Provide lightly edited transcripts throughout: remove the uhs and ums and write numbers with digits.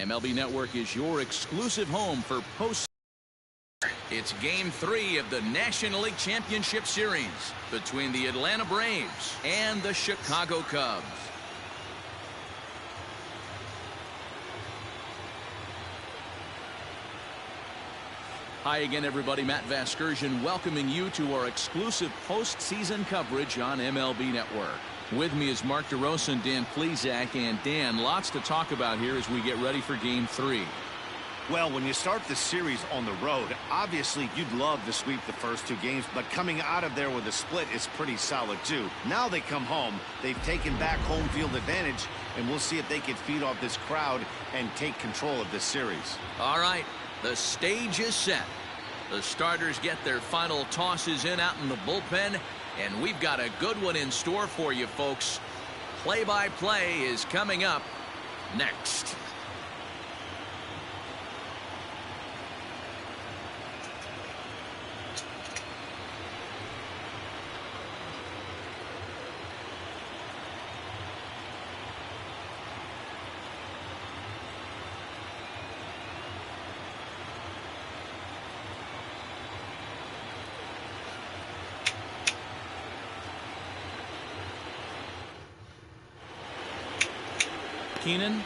MLB Network is your exclusive home for post. It's Game 3 of the National League Championship Series between the Atlanta Braves and the Chicago Cubs. Hi again, everybody. Matt Vasgersian welcoming you to our exclusive postseason coverage on MLB Network. With me is Mark DeRosa and Dan Plesac. And Dan, lots to talk about here as we get ready for Game 3. Well, when you start the series on the road, obviously you'd love to sweep the first 2 games, but coming out of there with a split is pretty solid too. Now they come home, they've taken back home field advantage, and we'll see if they can feed off this crowd and take control of this series. All right, the stage is set. The starters get their final tosses in out in the bullpen, and we've got a good one in store for you folks. Play-by-play is coming up next.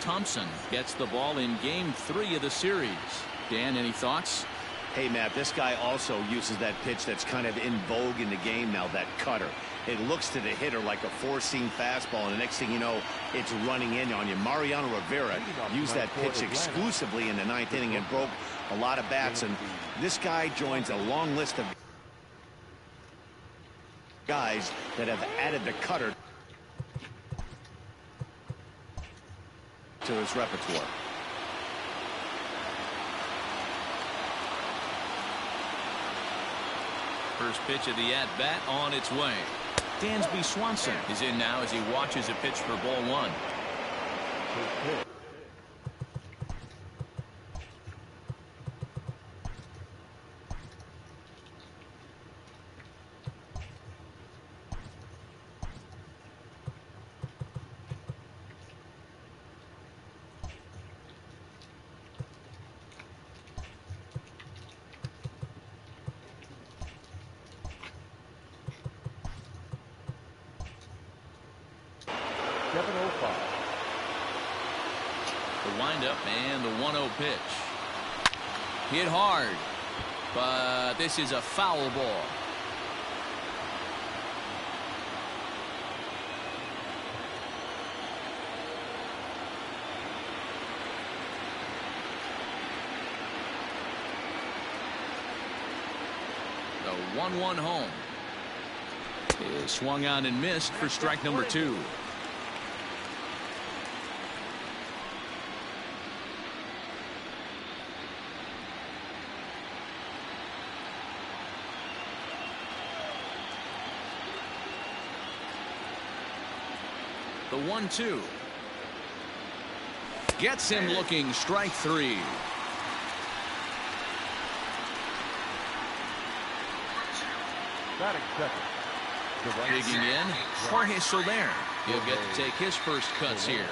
Thompson gets the ball in Game 3 of the series. Dan, any thoughts? Hey, Matt, this guy also uses that pitch that's kind of in vogue in the game now, that cutter. It looks to the hitter like a 4-seam fastball, and the next thing you know, it's running in on you. Mariano Rivera used that pitch exclusively in the 9th inning and broke a lot of bats, and this guy joins a long list of guys that have added the cutter to his repertoire. First pitch of the at-bat on its way. Dansby Swanson is in now as he watches a pitch for ball 1. The windup and the 1-0 pitch. Hit hard, but this is a foul ball. The 1-1 home is swung on and missed for strike number 2. The 1-2 gets him looking. Strike 3. Digging in, Jorge Soler. He'll get to take his first cuts here.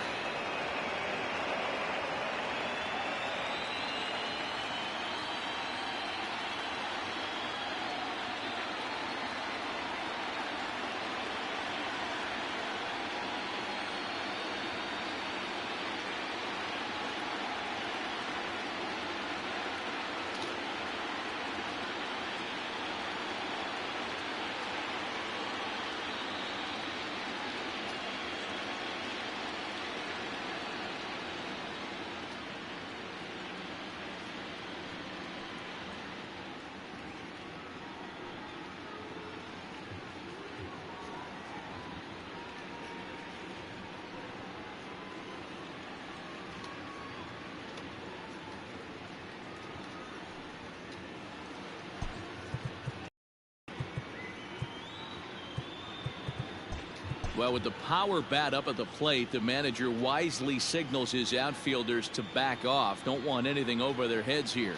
Well, with the power bat up at the plate, the manager wisely signals his outfielders to back off. Don't want anything over their heads here.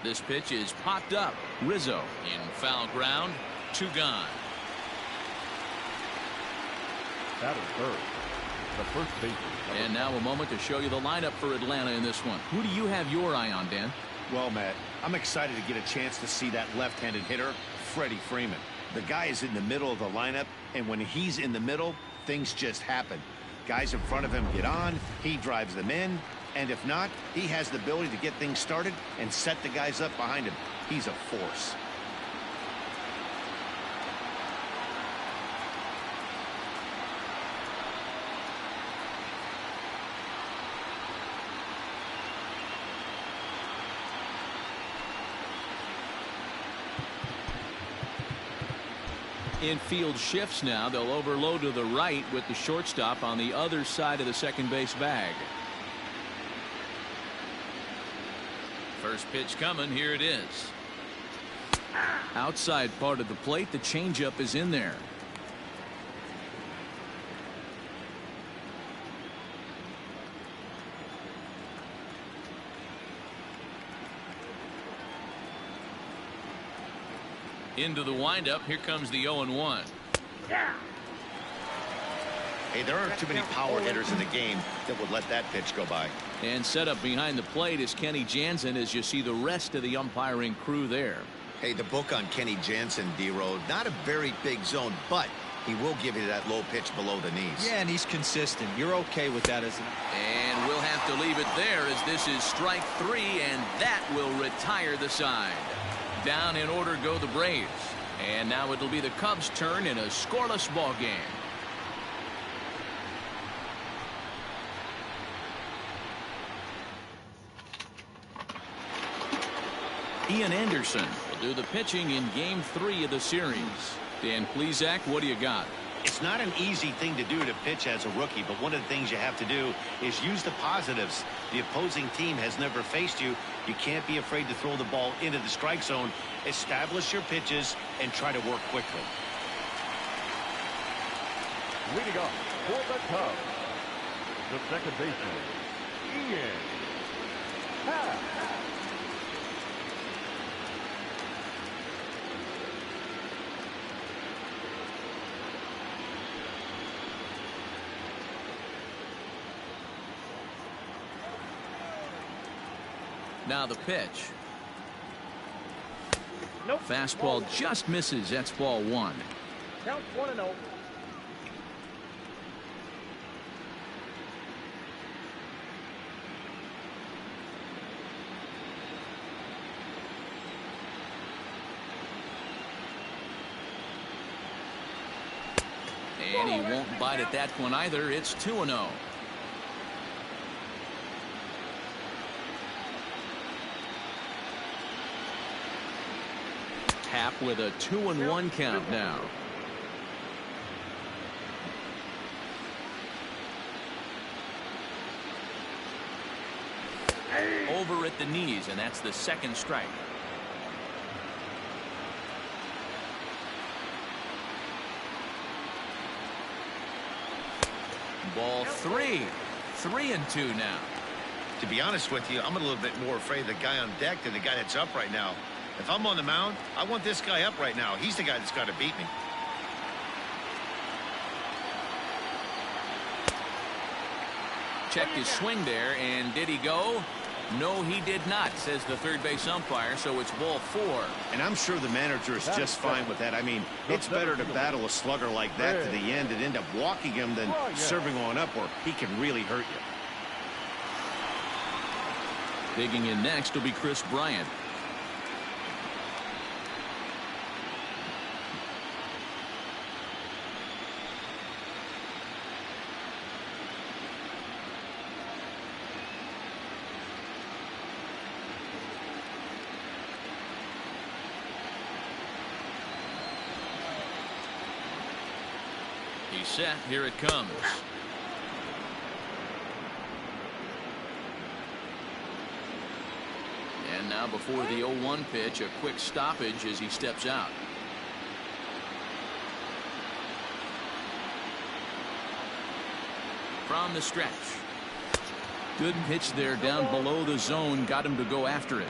This pitch is popped up. Rizzo in foul ground. 2 gone. That is third. the first baseman. And now a moment to show you the lineup for Atlanta in this one. Who do you have your eye on, Dan? Well, Matt, I'm excited to get a chance to see that left-handed hitter, Freddie Freeman. The guy is in the middle of the lineup, and when he's in the middle, things just happen. Guys in front of him get on, he drives them in, and if not, he has the ability to get things started and set the guys up behind him. He's a force. Infield shifts now. They'll overload to the right with the shortstop on the other side of the second base bag. First pitch coming. Here it is. Outside part of the plate. The changeup is in there. Into the windup. Here comes the 0-1. Hey, there aren't too many power hitters in the game that would let that pitch go by. And set up behind the plate is Kenny Jansen as you see the rest of the umpiring crew there. Hey, the book on Kenny Jansen, D-Road, not a very big zone, but he will give you that low pitch below the knees. Yeah, and he's consistent. You're okay with that, isn't it? And we'll have to leave it there as this is strike 3, and that will retire the side. Down in order go the Braves. And now it'll be the Cubs' turn in a scoreless ball game. Ian Anderson will do the pitching in game 3 of the series. Dan Plesac, what do you got? It's not an easy thing to do to pitch as a rookie, but one of the things you have to do is use the positives. The opposing team has never faced you. You can't be afraid to throw the ball into the strike zone. Establish your pitches and try to work quickly. Leading off for the Cubs, the second baseman, Ian Happ. Now the pitch. Nope. Fastball just misses. That's ball 1. Count 1-0. And he won't bite at that one either. It's 2-0. Happ with a 2-1 count now. Over at the knees, and that's the second strike. Ball 3. 3-2 now. To be honest with you, I'm a little bit more afraid of the guy on deck than the guy that's up right now. If I'm on the mound, I want this guy up right now. He's the guy that's got to beat me. Checked his swing there, and did he go? No, he did not, says the third base umpire, so it's ball 4. And I'm sure the manager is just fine with that. I mean, it's better to battle a slugger like that to the end and end up walking him than serving on up where he can really hurt you. Digging in next will be Chris Bryant. He's set. Here it comes. And now before the 0-1 pitch, a quick stoppage as he steps out. From the stretch. Good pitch there down below the zone. Got him to go after it.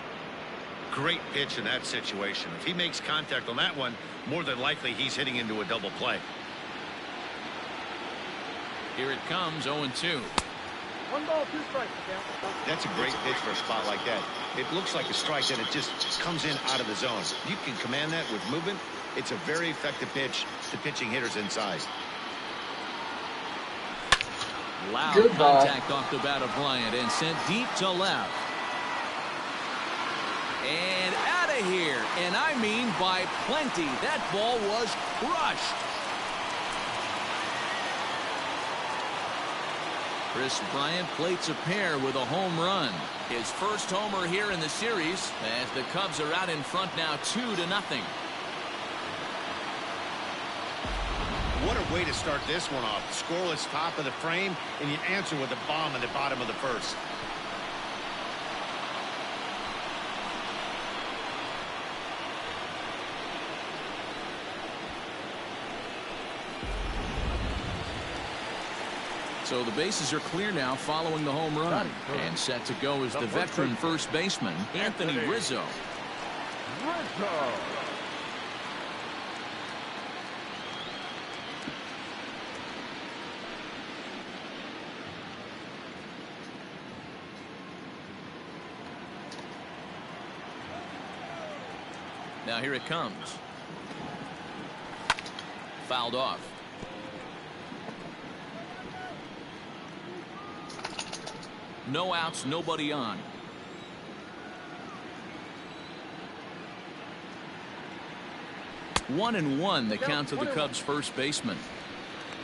Great pitch in that situation. If he makes contact on that one, more than likely he's hitting into a double play. Here it comes, 0-2. 1 ball, 2 strikes. That's a great pitch for a spot like that. It looks like a strike, and it just comes in out of the zone. You can command that with movement. It's a very effective pitch to pitching hitters inside. Loud contact off the bat of Bryant and sent deep to left. And out of here. And I mean by plenty. That ball was crushed. Chris Bryant plates a pair with a home run. His first homer here in the series as the Cubs are out in front now 2-0. What a way to start this one off. Scoreless top of the frame, and you answer with a bomb in the bottom of the first. So the bases are clear now following the home run. And set to go is the veteran first baseman, Anthony Rizzo. Now here it comes. Fouled off. No outs, nobody on. One and one, the count to the Cubs first baseman.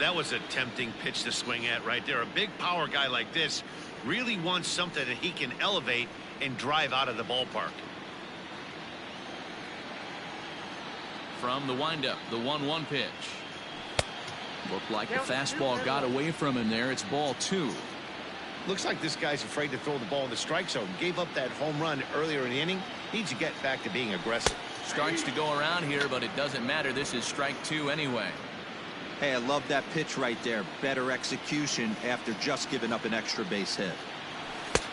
That was a tempting pitch to swing at right there. A big power guy like this really wants something that he can elevate and drive out of the ballpark. From the windup, the 1-1 pitch. Looked like the fastball got away from him there. It's ball 2. Looks like this guy's afraid to throw the ball in the strike zone. Gave up that home run earlier in the inning. Needs to get back to being aggressive. Starts to go around here, but it doesn't matter. This is strike 2 anyway. Hey, I love that pitch right there. Better execution after just giving up an extra base hit.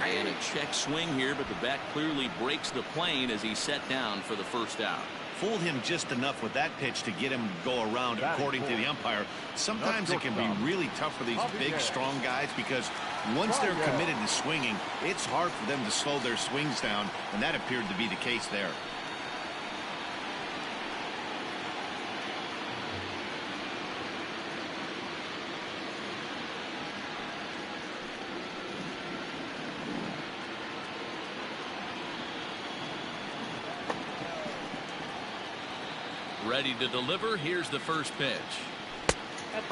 And a check swing here, but the bat clearly breaks the plane as he's set down for the first out. Fooled him just enough with that pitch to get him to go around, according to the umpire. Sometimes it can be really tough for these big, strong guys because once they're committed to swinging, it's hard for them to slow their swings down, and that appeared to be the case there. Ready to deliver. Here's the first pitch.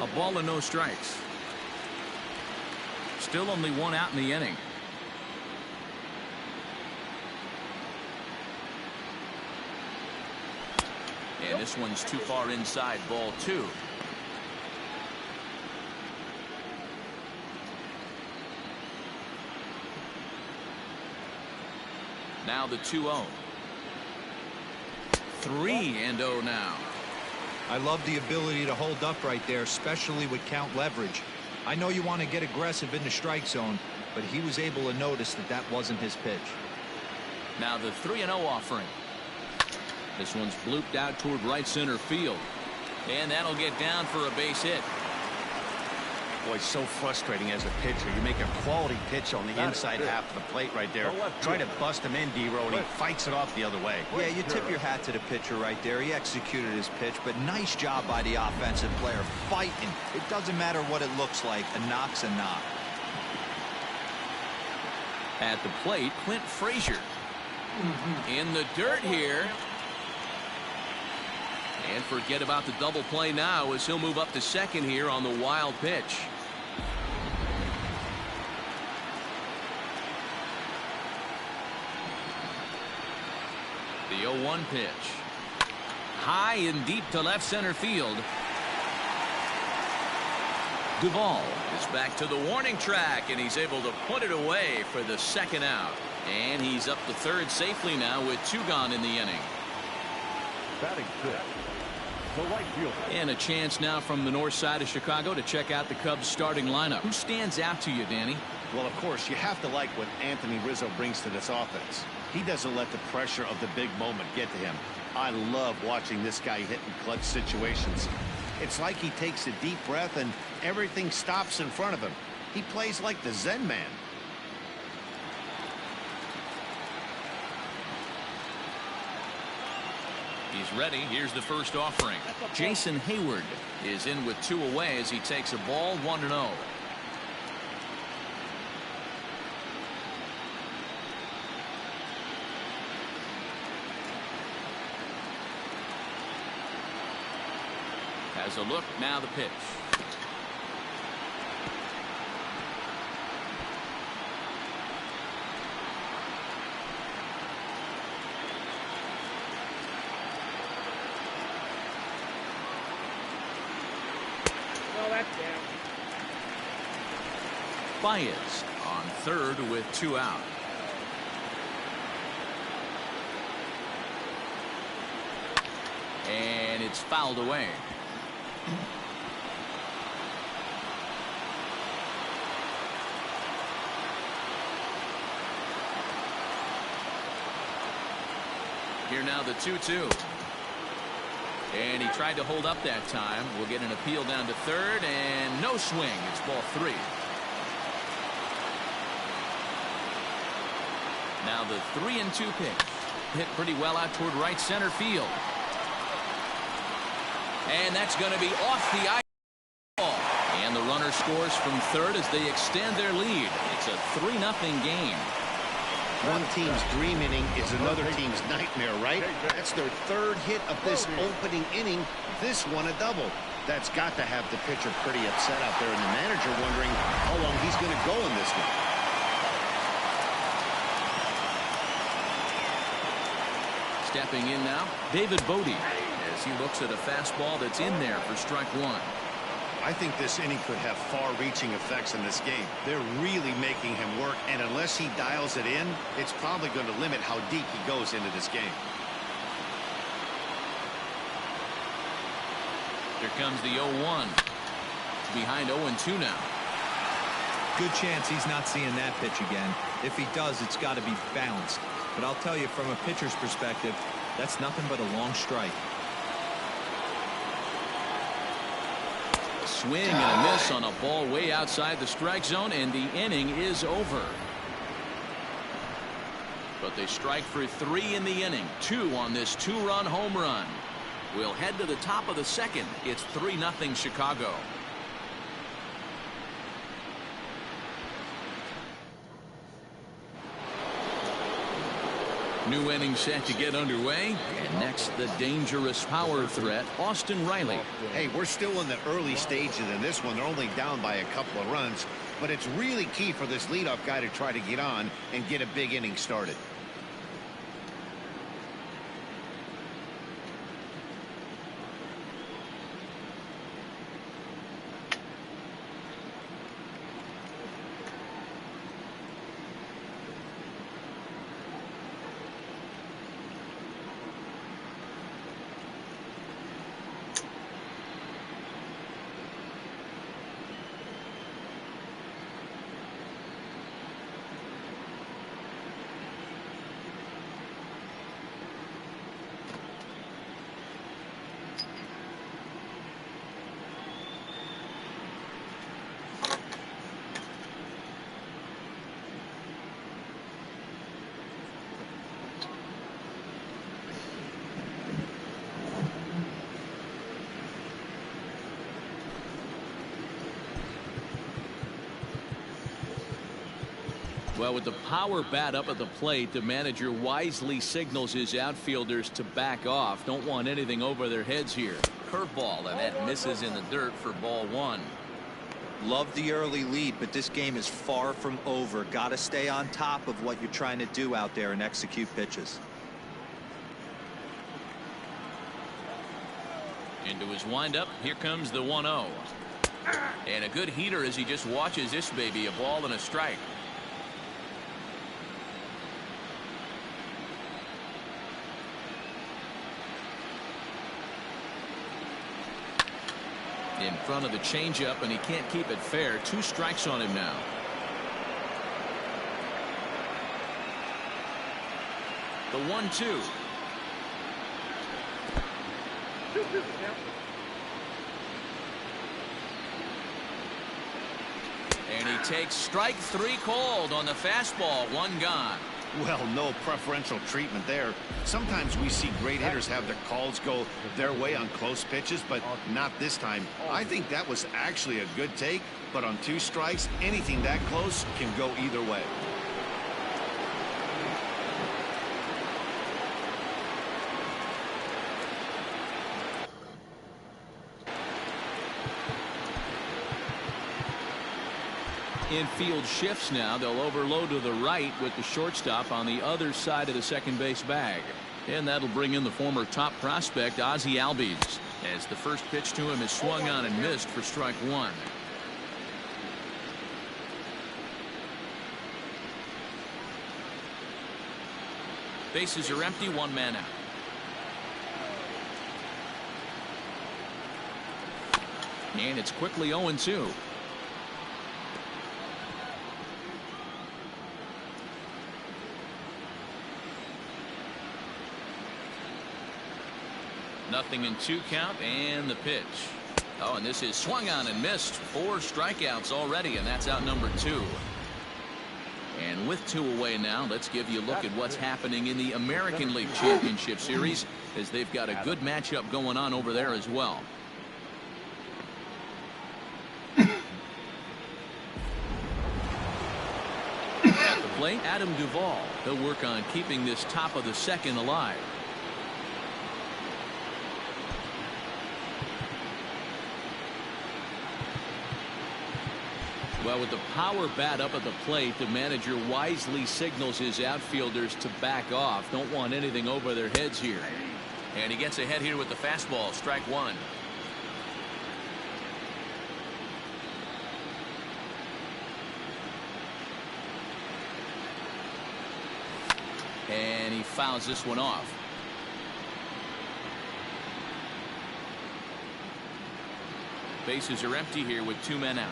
A ball and no strikes. Still only 1 out in the inning. And this one's too far inside, ball 2. Now the 2-0. 3-0 now. I love the ability to hold up right there, especially with count leverage. I know you want to get aggressive in the strike zone, but he was able to notice that that wasn't his pitch. Now the 3-0 offering. This one's blooped out toward right center field. And that'll get down for a base hit. Boy, so frustrating as a pitcher. You make a quality pitch on the inside half of the plate right there. Try to bust him in, D-Row, and he fights it off the other way. Yeah, you tip your hat to the pitcher right there. He executed his pitch, but nice job by the offensive player fighting. It doesn't matter what it looks like. A knock's a knock. At the plate, Clint Frazier. In the dirt here. And forget about the double play now as he'll move up to second here on the wild pitch. The 0-1 pitch. High and deep to left center field. Duvall is back to the warning track, and he's able to put it away for the second out. And he's up to third safely now with 2 gone in the inning. Batting fifth, the right fielder. And a chance now from the north side of Chicago to check out the Cubs starting lineup. Who stands out to you, Danny? Well, of course, you have to like what Anthony Rizzo brings to this offense. He doesn't let the pressure of the big moment get to him. I love watching this guy hit in clutch situations. It's like he takes a deep breath and everything stops in front of him. He plays like the Zen man. He's ready. Here's the first offering. Jason Hayward is in with 2 away as he takes a ball 1-0. Has a look. Now the pitch. No, that's down. Baez on third with 2 out. And it's fouled away. Here now the 2-2. And he tried to hold up that time. We'll get an appeal down to third, and no swing. It's ball 3. Now the 3-2 pitch. Hit pretty well out toward right center field. And that's going to be off the eye. And the runner scores from third as they extend their lead. It's a 3-0 game. One team's dream inning is another team's nightmare, right? That's their 3rd hit of this opening inning. This one a double. That's got to have the pitcher pretty upset out there, and the manager wondering how long he's going to go in this one. Stepping in now, David Bodie, as he looks at a fastball that's in there for strike 1. I think this inning could have far-reaching effects in this game. They're really making him work, and unless he dials it in, it's probably going to limit how deep he goes into this game. Here comes the 0-1. Behind 0-2 now. Good chance he's not seeing that pitch again. If he does, it's got to be bounced. But I'll tell you, from a pitcher's perspective, that's nothing but a long strike. Swing and a miss on a ball way outside the strike zone, and the inning is over. But they strike for 3 in the inning, 2 on this 2-run home run. We'll head to the top of the 2nd. It's 3-0 Chicago. New inning set to get underway. And next, the dangerous power threat, Austin Riley. Hey, we're still in the early stages in this one. They're only down by a couple of runs, but it's really key for this leadoff guy to try to get on and get a big inning started. Well, with the power bat up at the plate, the manager wisely signals his outfielders to back off. Don't want anything over their heads here. Curveball, and that misses in the dirt for ball 1. Love the early lead, but this game is far from over. Got to stay on top of what you're trying to do out there and execute pitches. Into his windup. Here comes the 1-0. And a good heater as he just watches this baby. A ball and a strike. In front of the changeup, and he can't keep it fair. 2 strikes on him now. The 1-2. And he takes strike 3 cold on the fastball. 1 gone. Well, no preferential treatment there. Sometimes we see great hitters have their calls go their way on close pitches, but not this time. I think that was actually a good take, but on 2 strikes, anything that close can go either way. Infield shifts now. They'll overload to the right with the shortstop on the other side of the second base bag. And that'll bring in the former top prospect, Ozzie Albies, as the first pitch to him is swung on and missed for strike 1. Bases are empty, 1 man out. And it's quickly 0-2. Nothing in 2 count, and the pitch. Oh, and this is swung on and missed. 4 strikeouts already, and that's out number 2. And with 2 away now, let's give you a look at what's happening in the American League Championship Series, as they've got a good matchup going on over there as well. At the plate, Adam Duvall. He'll work on keeping this top of the second alive. Well, with the power bat up at the plate, the manager wisely signals his outfielders to back off. Don't want anything over their heads here. And he gets ahead here with the fastball. Strike 1. And he fouls this one off. Bases are empty here with 2 men out.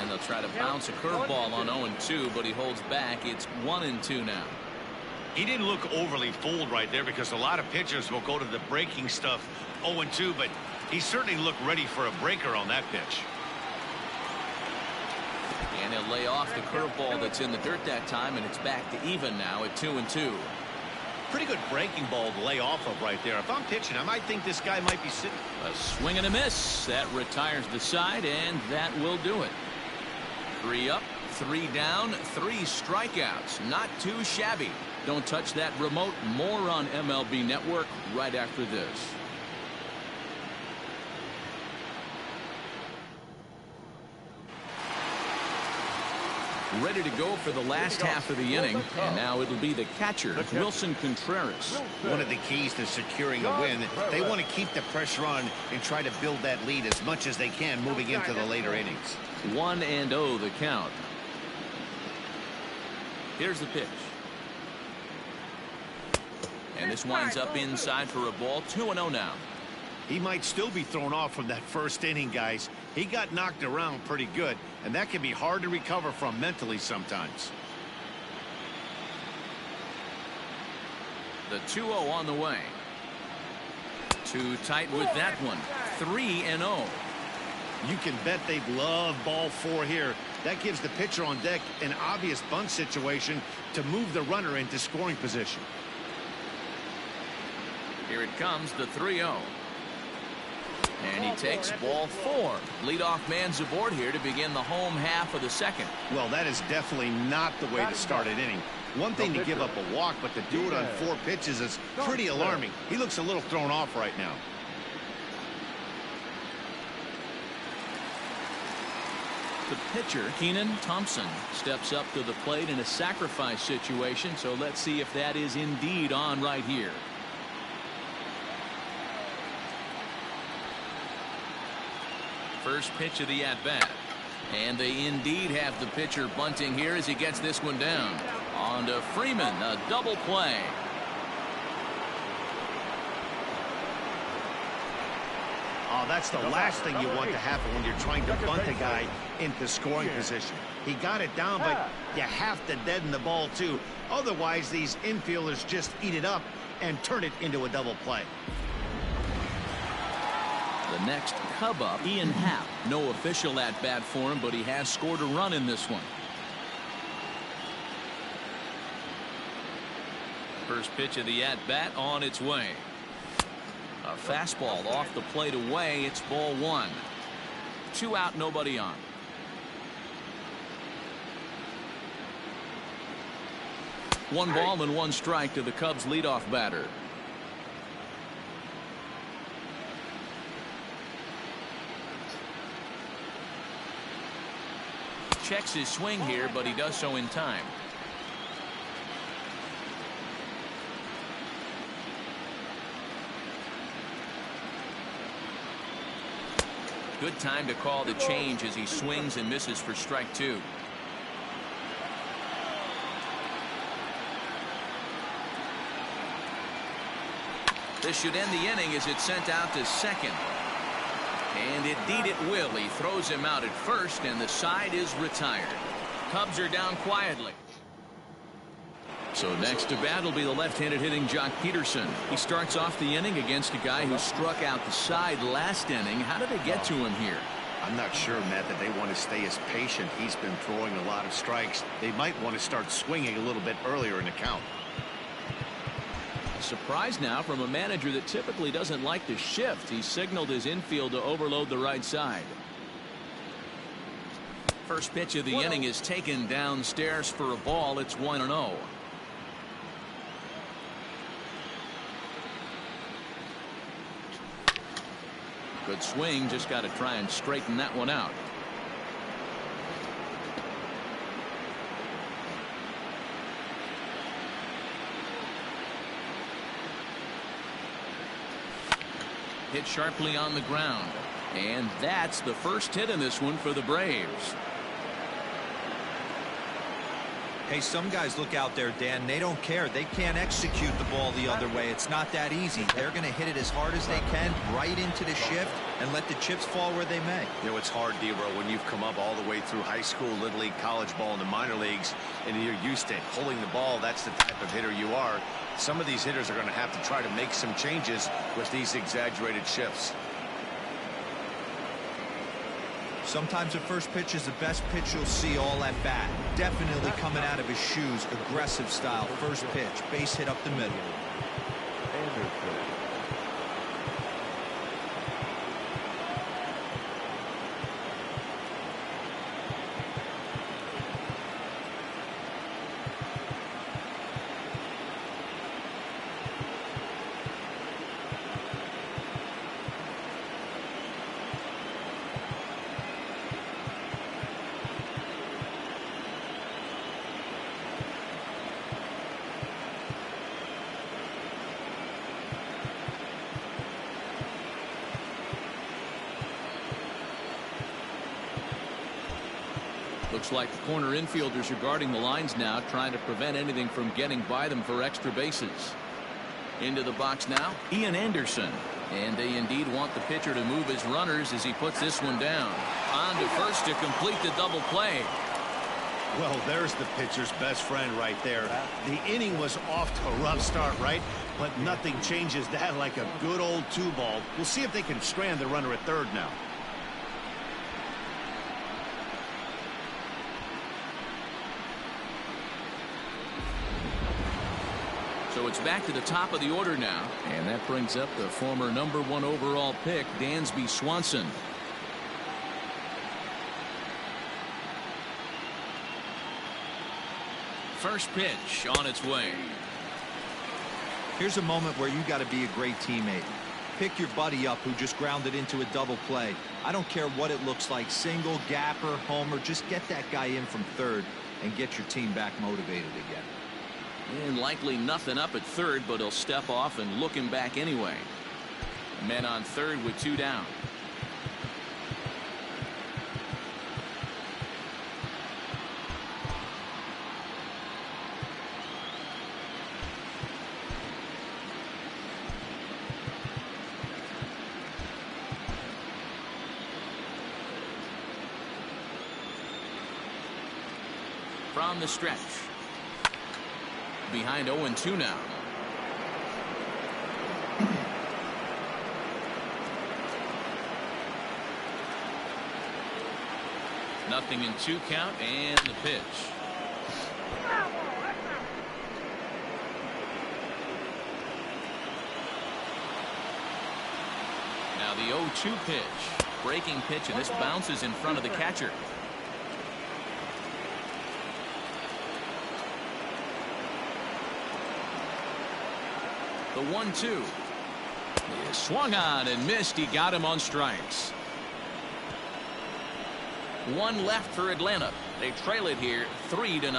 And they'll try to bounce a curveball on 0-2, but he holds back. It's 1-2 now. He didn't look overly fooled right there, because a lot of pitchers will go to the breaking stuff 0-2, but he certainly looked ready for a breaker on that pitch. And he'll lay off the curveball that's in the dirt that time, and it's back to even now at 2-2. Pretty good breaking ball to lay off of right there. If I'm pitching, I might think this guy might be sitting. A swing and a miss. That retires the side, and that will do it. 3 up, 3 down, 3 strikeouts. Not too shabby. Don't touch that remote. More on MLB Network right after this. Ready to go for the last half of the inning, and now it'll be the catcher, Wilson Contreras. One of the keys to securing a win, they want to keep the pressure on and try to build that lead as much as they can moving into the later innings. 1-0 the count. Here's the pitch. And this winds up inside for a ball. 2-0 now. He might still be thrown off from that first inning, guys. He got knocked around pretty good, and that can be hard to recover from mentally sometimes. The 2-0 on the way. Too tight with that one. 3-0. You can bet they'd love ball 4 here. That gives the pitcher on deck an obvious bunt situation to move the runner into scoring position. Here it comes, the 3-0. And he takes ball 4. Leadoff man's aboard here to begin the home half of the second. Well, that is definitely not the way to start an inning. One thing to give up a walk, but to do it on 4 pitches is pretty alarming. He looks a little thrown off right now. The pitcher, Thompson, steps up to the plate in a sacrifice situation, so let's see if that is indeed on right here. First pitch of the at-bat. And they indeed have the pitcher bunting here as he gets this one down. On to Freeman, a double play. Oh, that's the last thing you want to happen when you're trying to bunt a guy into scoring position. He got it down, but you have to deaden the ball too. Otherwise, these infielders just eat it up and turn it into a double play. The next Cub up, Ian Happ. No official at bat for him, but he has scored a run in this one. First pitch of the at bat on its way. A fastball off the plate away. It's ball one. 2 out, nobody on. One ball and 1 strike to the Cubs leadoff batter. Checks his swing here, but he does so in time. Good time to call the change as he swings and misses for strike 2. This should end the inning as it's sent out to second. And indeed it will. He throws him out at first, and the side is retired. Cubs are down quietly. So next to bat will be the left-handed hitting Jock Peterson. He starts off the inning against a guy who struck out the side last inning. How did they get to him here? I'm not sure, Matt, that they want to stay as patient. He's been throwing a lot of strikes. They might want to start swinging a little bit earlier in the count. Surprise now from a manager that typically doesn't like to shift. He signaled his infield to overload the right side. First pitch of the inning is taken downstairs for a ball. It's 1-0. Good swing, just got to try and straighten that one out. Hit sharply on the ground. And that's the first hit in this one for the Braves. Hey, some guys look out there, Dan. They don't care. They can't execute the ball the other way. It's not that easy. They're going to hit it as hard as they can right into the shift and let the chips fall where they may. You know, it's hard, D-Row, when you've come up all the way through high school, little league, college ball, and the minor leagues, and you're used to pulling the ball. That's the type of hitter you are. Some of these hitters are going to have to try to make some changes with these exaggerated shifts. Sometimes the first pitch is the best pitch you'll see all at bat. Definitely coming out of his shoes, aggressive style. First pitch, base hit up the middle. Looks like the corner infielders are guarding the lines now, trying to prevent anything from getting by them for extra bases. Into the box now, Ian Anderson. And they indeed want the pitcher to move his runners as he puts this one down. On to first to complete the double play. Well, there's the pitcher's best friend right there. The inning was off to a rough start, right? But nothing changes that like a good old 2-ball. We'll see if they can strand the runner at third now. So it's back to the top of the order now, and that brings up the former #1 overall pick, Dansby Swanson. First pitch on its way. Here's a moment where you got to be a great teammate. Pick your buddy up who just grounded into a double play. I don't care what it looks like, single, gapper, homer, just get that guy in from third and get your team back motivated again. And likely nothing up at third, but he'll step off and look him back anyway. Men on third with 2 down. From the stretch. Behind 0-2 now. 0-2 count and the pitch. Now the 0-2 pitch. Breaking pitch, and this bounces in front of the catcher. The 1-2. He swung on and missed. He got him on strikes. One left for Atlanta. They trail it here 3-0.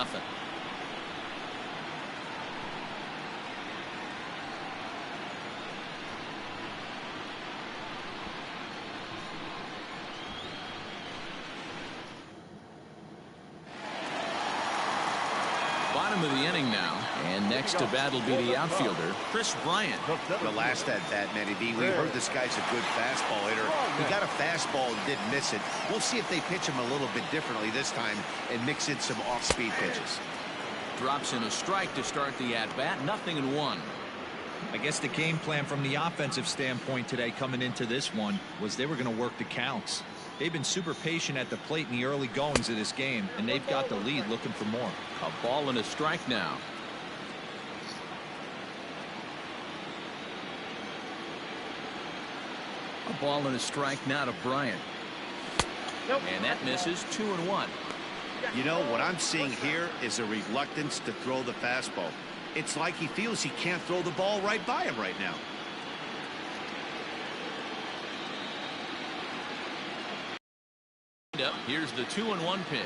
Bottom of the inning now, and next to bat will be the outfielder, Chris Bryant. The last at bat, Matty B, we heard this guy's a good fastball hitter. He got a fastball and didn't miss it. We'll see if they pitch him a little bit differently this time and mix in some off-speed pitches. Drops in a strike to start the at-bat. 0-1. I guess the game plan from the offensive standpoint today coming into this one was they were going to work the counts. They've been super patient at the plate in the early goings of this game, and they've got the lead looking for more. A ball and a strike now. A ball and a strike now to Bryant. And that misses. 2-1. You know, what I'm seeing here is a reluctance to throw the fastball. It's like he feels he can't throw the ball right by him right now. Here's the 2-1 pitch.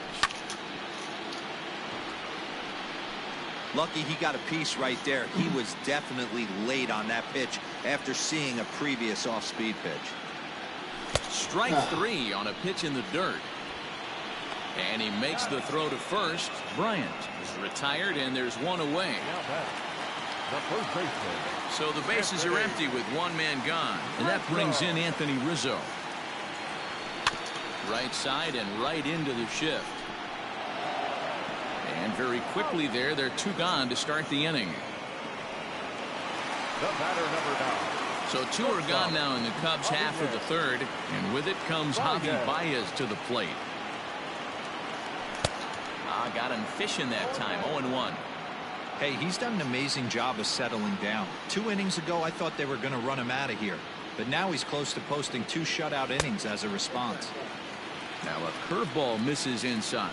Lucky he got a piece right there. He was definitely late on that pitch after seeing a previous off-speed pitch. Strike 3 on a pitch in the dirt. And he makes the throw to first. Bryant is retired, and there's one away. So the bases are empty with one man gone. And that brings in Anthony Rizzo. Right side and right into the shift. And very quickly there, they're 2 gone to start the inning. The batter, number 9. So 2 are gone now in the Cubs' half of the third. And with it comes Javi Baez to the plate. Got him fishing that time. 0-1. Hey, he's done an amazing job of settling down. 2 innings ago, I thought they were going to run him out of here. But now he's close to posting 2 shutout innings as a response. Now a curveball misses inside.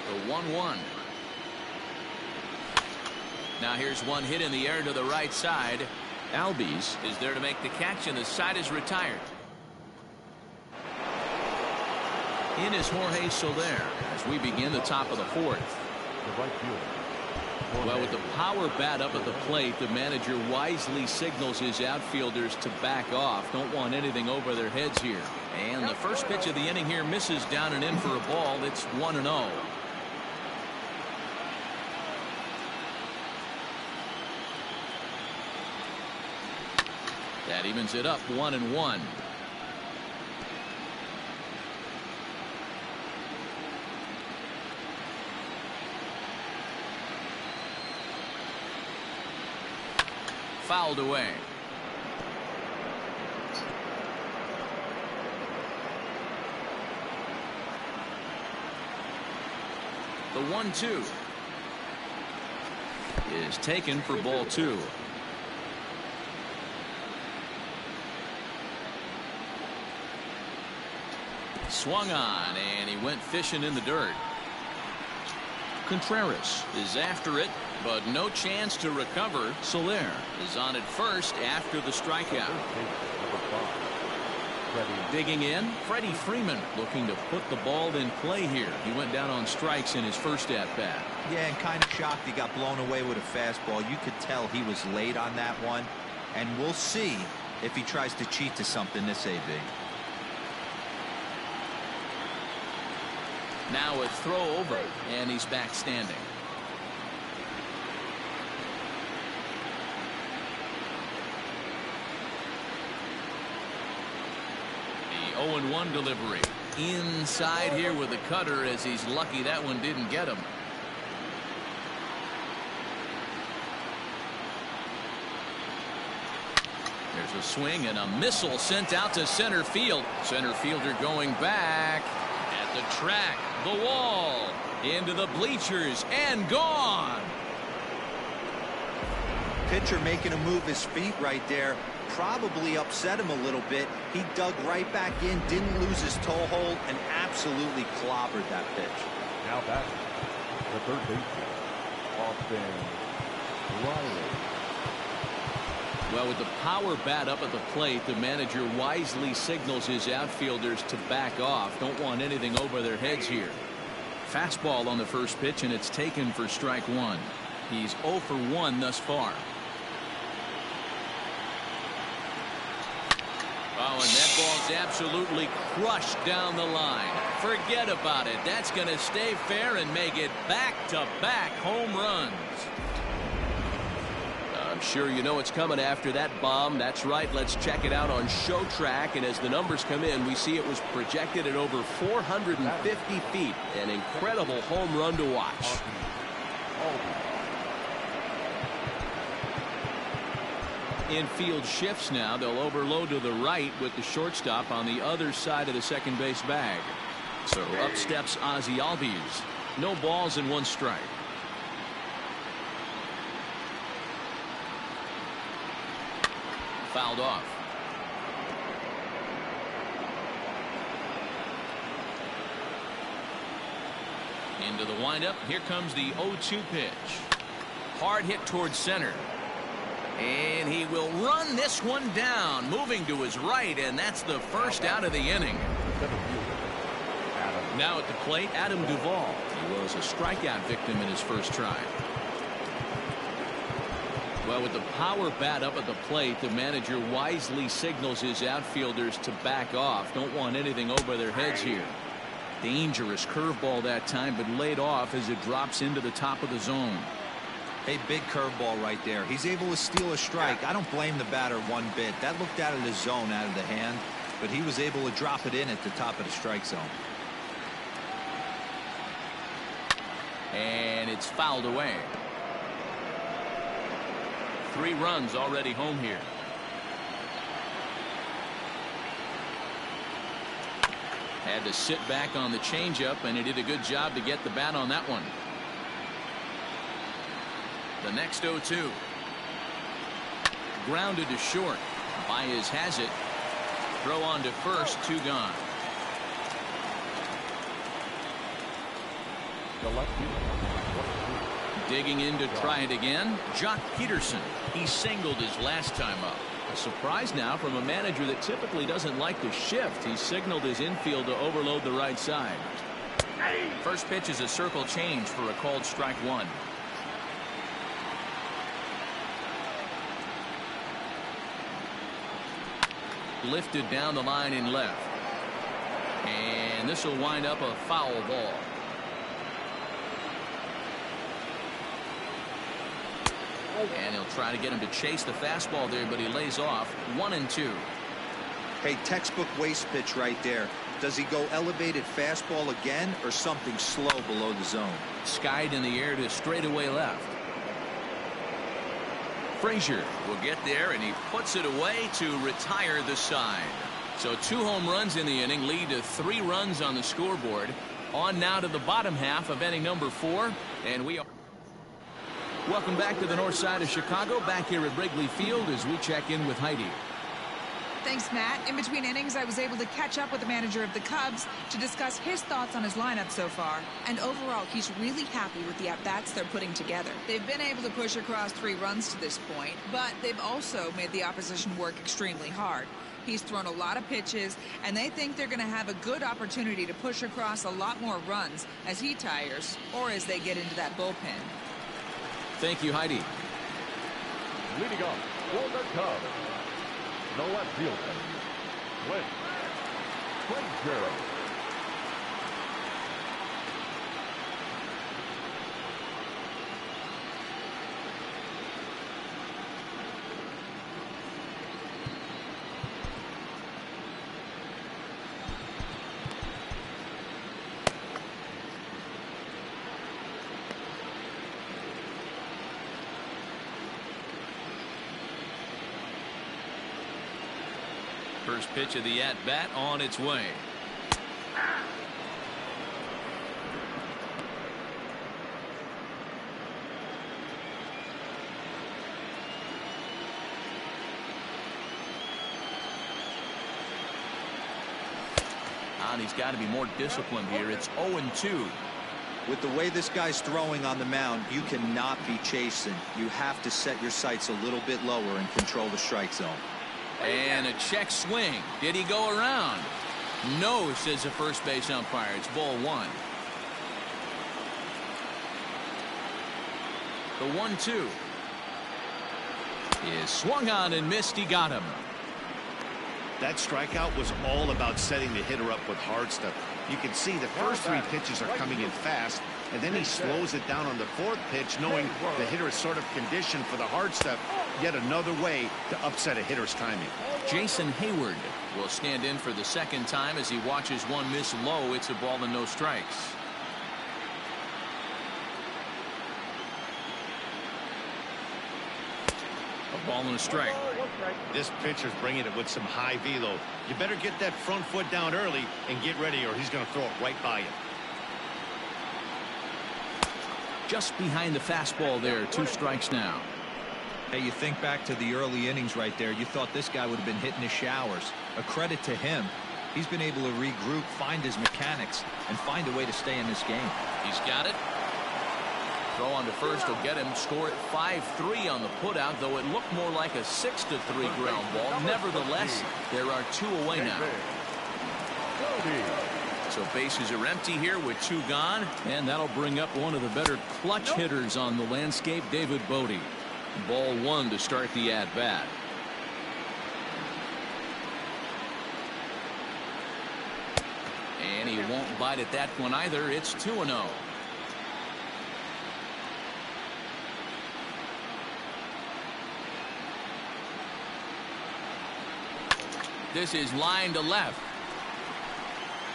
The 1-1. Now here's one hit in the air to the right side. Albies is there to make the catch, and the side is retired. In is Jorge Soler as we begin the top of the 4th. The right fielder. Well, with the power bat up at the plate, the manager wisely signals his outfielders to back off. Don't want anything over their heads here. And the first pitch of the inning here misses down and in for a ball. It's 1-0. That evens it up 1-1. Fouled away. The 1-2 is taken for ball 2. Swung on, and he went fishing in the dirt. Contreras is after it, but no chance to recover. Soler is on at first after the strikeout. Digging in, Freddie Freeman looking to put the ball in play here. He went down on strikes in his first at-bat. Yeah, and kind of shocked he got blown away with a fastball. You could tell he was late on that one, and we'll see if he tries to cheat to something this AB. Now a throw over, and he's back standing. The 0-1 delivery. Inside here with the cutter, as he's lucky that one didn't get him. There's a swing and a missile sent out to center field. Center fielder going back at the track, the wall, into the bleachers, and gone. Pitcher making him move his feet right there. Probably upset him a little bit. He dug right back in, didn't lose his toe hold, and absolutely clobbered that pitch. Now back the third baseman, Austin Riley. Well, with the power bat up at the plate, the manager wisely signals his outfielders to back off. Don't want anything over their heads here. Fastball on the first pitch, and it's taken for strike one. He's 0 for 1 thus far. Oh, and that ball's absolutely crushed down the line. Forget about it. That's going to stay fair and make it back-to-back home runs. I'm sure you know what's coming after that bomb. That's right. Let's check it out on Show Track. And as the numbers come in, we see it was projected at over 450 feet. An incredible home run to watch. Infield shifts now. They'll overload to the right with the shortstop on the other side of the second base bag. So up steps Ozzie Albies. No balls and 1 strike. Fouled off. Into the windup. Here comes the 0-2 pitch. Hard hit towards center. And he will run this one down, moving to his right, and that's the first out of the inning. Now at the plate, Adam Duvall. He was a strikeout victim in his first try. Well, with the power bat up at the plate, the manager wisely signals his outfielders to back off. Don't want anything over their heads here. Dangerous curveball that time, but laid off as it drops into the top of the zone. A big curveball right there. He's able to steal a strike. I don't blame the batter one bit. That looked out of the zone, out of the hand, but he was able to drop it in at the top of the strike zone. And it's fouled away. 3 runs already home here. Had to sit back on the changeup, and he did a good job to get the bat on that one. The next 0-2. Grounded to short. Baez has it. Throw on to first. 2 gone. Digging in to try it again. Jock Peterson. He singled his last time up. A surprise now from a manager that typically doesn't like to shift. He signaled his infield to overload the right side. First pitch is a circle change for a called strike 1. Lifted down the line in left. And this will wind up a foul ball. And he'll try to get him to chase the fastball there, but he lays off. 1-2. Hey, textbook waste pitch right there. Does he go elevated fastball again or something slow below the zone? Skied in the air to straightaway left. Frazier will get there, and he puts it away to retire the side. So 2 home runs in the inning lead to 3 runs on the scoreboard. On now to the bottom half of inning number 4, and we are. Welcome back to the north side of Chicago, back here at Wrigley Field as we check in with Heidi. Thanks, Matt. In between innings, I was able to catch up with the manager of the Cubs to discuss his thoughts on his lineup so far. And overall, he's really happy with the at-bats they're putting together. They've been able to push across 3 runs to this point, but they've also made the opposition work extremely hard. He's thrown a lot of pitches, and they think they're going to have a good opportunity to push across a lot more runs as he tires or as they get into that bullpen. Thank you, Heidi. Leading off for the Cubs, the left fielder, Frazier. First pitch of the at-bat on its way. And he's got to be more disciplined here. It's 0-2. With the way this guy's throwing on the mound, you cannot be chasing. You have to set your sights a little bit lower and control the strike zone. And a check swing. Did he go around? No, says the first base umpire. It's ball 1. The 1-2 is swung on and missed. He got him. That strikeout was all about setting the hitter up with hard stuff. You can see the first 3 pitches are coming in fast, and then he slows it down on the 4th pitch, knowing the hitter is sort of conditioned for the hard stuff. Yet another way to upset a hitter's timing. Jason Hayward will stand in for the second time as he watches one miss low. It's a ball and no strikes. A ball and a strike. This pitcher's bringing it with some high velo. You better get that front foot down early and get ready, or he's going to throw it right by you. Just behind the fastball there. 2 strikes now. Hey, you think back to the early innings right there. You thought this guy would have been hitting his showers. A credit to him. He's been able to regroup, find his mechanics, and find a way to stay in this game. He's got it. Throw on to first will get him. Score it 5-3 on the putout, though it looked more like a 6-3 ground ball. Nevertheless, there are 2 away now. So bases are empty here with 2 gone, and that'll bring up one of the better clutch hitters on the landscape, David Bodie. Ball 1 to start the at-bat. And he won't bite at that one either. It's 2-0. This is line to left.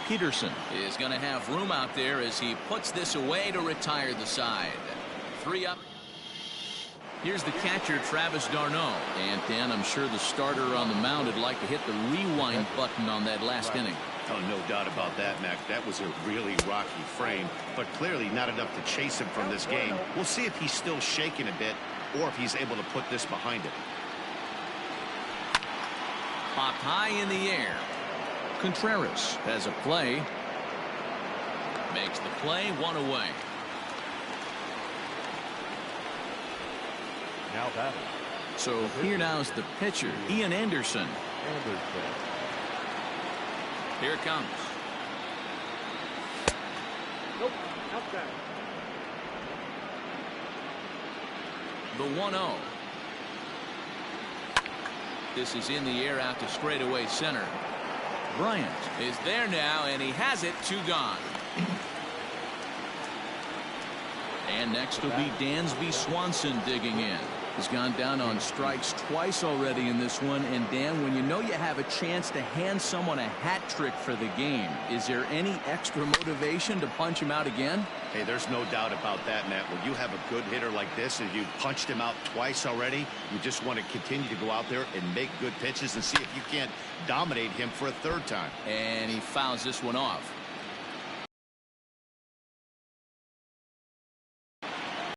Peterson is going to have room out there as he puts this away to retire the side. 3 up. Here's the catcher, Travis d'Arnaud. And Dan, I'm sure the starter on the mound would like to hit the rewind button on that last inning. Oh, no doubt about that, Mac. That was a really rocky frame, but clearly not enough to chase him from this game. We'll see if he's still shaking a bit or if he's able to put this behind him. Popped high in the air. Contreras has a play. Makes the play, 1 away. Now batting. So here now's the pitcher, Ian Anderson. Here it comes. Nope, outside. The 1-0. This is in the air out to straightaway center. Bryant is there now, and he has it. 2 gone. And next will be Dansby Swanson digging in. He's gone down on strikes twice already in this one. And Dan, when you know you have a chance to hand someone a hat trick for the game, is there any extra motivation to punch him out again? Hey, there's no doubt about that, Matt. When you have a good hitter like this and you've punched him out twice already, you just want to continue to go out there and make good pitches and see if you can't dominate him for a 3rd time. And he fouls this one off.